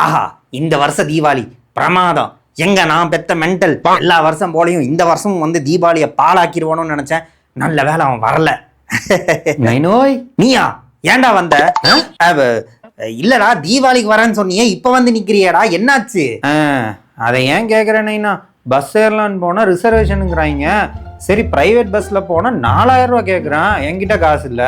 ஆஹா, இந்த வருஷ தீபாவளி பிரமாதம். எங்க நான் பெத்த மென்டல் எல்லா வருஷம் போலையும் இந்த வருஷமும் வந்து தீபாவளியை பாழாக்கிடுவானு நினைச்சேன். நல்ல வேலை அவன் வரல. நைனோய், நீயா ஏன்டா வந்த? இல்லடா தீபாவளிக்கு வரேன்னு சொன்னியே, இப்ப வந்து நிக்கிறியாடா, என்னாச்சு? அதை ஏன் கேட்குறேன் நைனா? பஸ் ஏர்லான்னு போனால் ரிசர்வேஷனுங்கிறாங்க. சரி பிரைவேட் பஸ்ஸில் போனால் 4000 ரூபா கேட்குறான். என்கிட்ட காசு இல்லை.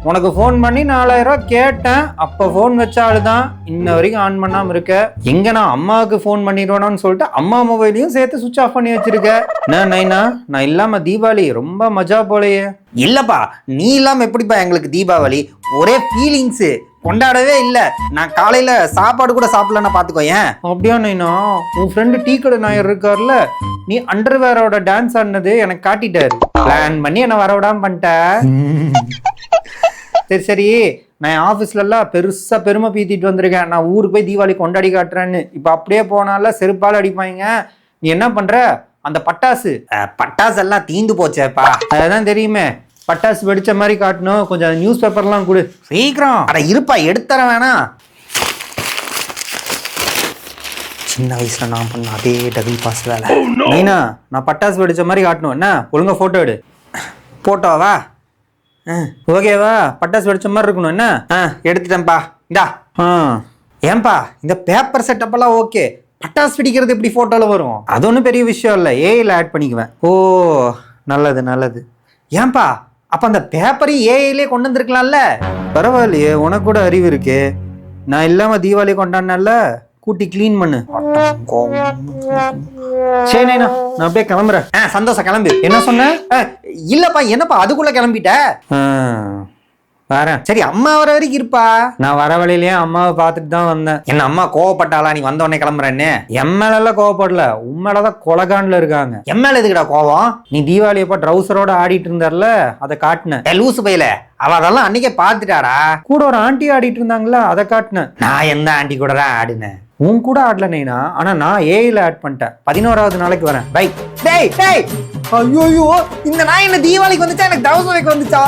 உனக்கு ஃபோன் பண்ணி 4000 ரூபா கேட்டேன். அப்போ ஃபோன் வச்சாலுதான் இன்ன வரைக்கும் ஆன் பண்ணாமல் இருக்க. எங்கே நான் அம்மாவுக்கு ஃபோன் பண்ணிடுவேணும்னு சொல்லிட்டு அம்மா மொபைலையும் சேர்த்து சுவிட்ச் ஆஃப் பண்ணி வச்சிருக்கேன். என்ன நைனா, நான் இல்லாமல் தீபாவளி ரொம்ப மஜா போலையே. இல்லப்பா, நீ இல்லாம எப்படிப்பா எங்களுக்கு தீபாவளி? ஒரே ஃபீலிங்ஸு, கொண்டாடவே இல்லை. நான் காலையில சாப்பாடு கூட சாப்பிடலன்னா பாத்துக்கோ. ஏன் அப்படியா நைனா? உன் ஃப்ரெண்டு டீ கடை நாயர் இருக்கார்ல, நீ அண்டர்வேரோட டான்ஸ் ஆடினது எனக்கு காட்டிட்டாரு. பிளான் பண்ணி என்னை வரவிடாம பண்ணிட்ட. சரி சரி, நான் ஆஃபீஸ்லலாம் பெருசாக பெருமை பீத்திட்டு வந்திருக்கேன். நான் ஊருக்கு போய் தீபாவளி கொண்டாடி காட்டுறேன்னு. இப்போ அப்படியே போனால செருப்பால் அடிப்பாங்க. நீ என்ன பண்ற? அந்த பட்டாசு எல்லாம் தீந்து போச்சேப்பா. அதான் தெரியுமே, பட்டாசு வெடிச்ச மாதிரி காட்டணும். கொஞ்சம் நியூஸ் பேப்பர்லாம் கொடு சீக்கிரம். அட இருப்பா, எடுத்துற வேணாம். சின்ன வயசுல நான் பண்ண அதே டபுள் பாஸ் வேலை. நைனா, நான் பட்டாசு வெடிச்ச மாதிரி காட்டணும். என்ன ஒழுங்கா போட்டோ எடு. போட்டோவா? ஓகேவா? பட்டாசு வெடிச்ச மாதிரி இருக்கணும். என்ன எடுத்துட்டேன்ப்பா. இந்தா. ஏன்பா இந்த பேப்பர் செட்டப்பெல்லாம் ஓகே, பட்டாசு வெடிக்கிறது எப்படி போட்டோல வரும்? அது ஒன்றும் பெரிய விஷயம் இல்லை, ஏஐல ஆட் பண்ணிக்குவேன். ஓ, நல்லது நல்லது. ஏன்பா அப்ப அந்த பேப்பரையும் ஏஐலே கொண்டு வந்திருக்கலாம்ல? பரவாயில்லையே, உனக்கு கூட அறிவு இருக்கு. நான் இல்லாம தீபாவளி கொண்டாடினால கூட்டி கிளீன் பண்ணு. சரி நைனா, நான் அப்படியே கிளம்புறேன். சந்தோஷம், கிளம்பு. என்ன சொன்ன? இல்லப்பா, என்னப்பா அதுக்குள்ள கிளம்பிட்ட? வரேன். சரி, அம்மா வர வரைக்கும் இருப்பா. நான் வர வழியிலேயே அம்மாவை பார்த்துட்டு தான் வந்தேன். என்ன அம்மா கோவப்பட்டாளா நீ வந்த உடனே கிளம்புறேன்னு? என் மேலெல்லாம் கோவப்படல, உன் மேலதான் கொலகான்ல இருக்காங்க. என் மேல எதுக்குடா கோவம்? நீ தீபாவளி அப்ப ட்ரௌசரோட ஆடிட்டு இருந்தார்ல, அதை காட்டினேன். லூசு பையில, அவ அதெல்லாம் அன்னைக்கே பாத்துட்டாடா. கூட ஒரு ஆண்டி ஆடிட்டு இருந்தாங்களா, அதை காட்டினேன். நான் எந்த ஆண்டி கூட தான் ஆடினேன்? உன் கூட ஆடல நைனா, ஆனா நான் ஏஐல ஆட் பண்ணிட்டேன். 11வது நாளைக்கு வரேன். பை. டேய் டேய், ஐயோ, இந்த நாய் என்ன தீபாவளிக்கு வந்துச்சா எனக்கு தவசம் வைக்க வந்துச்சா?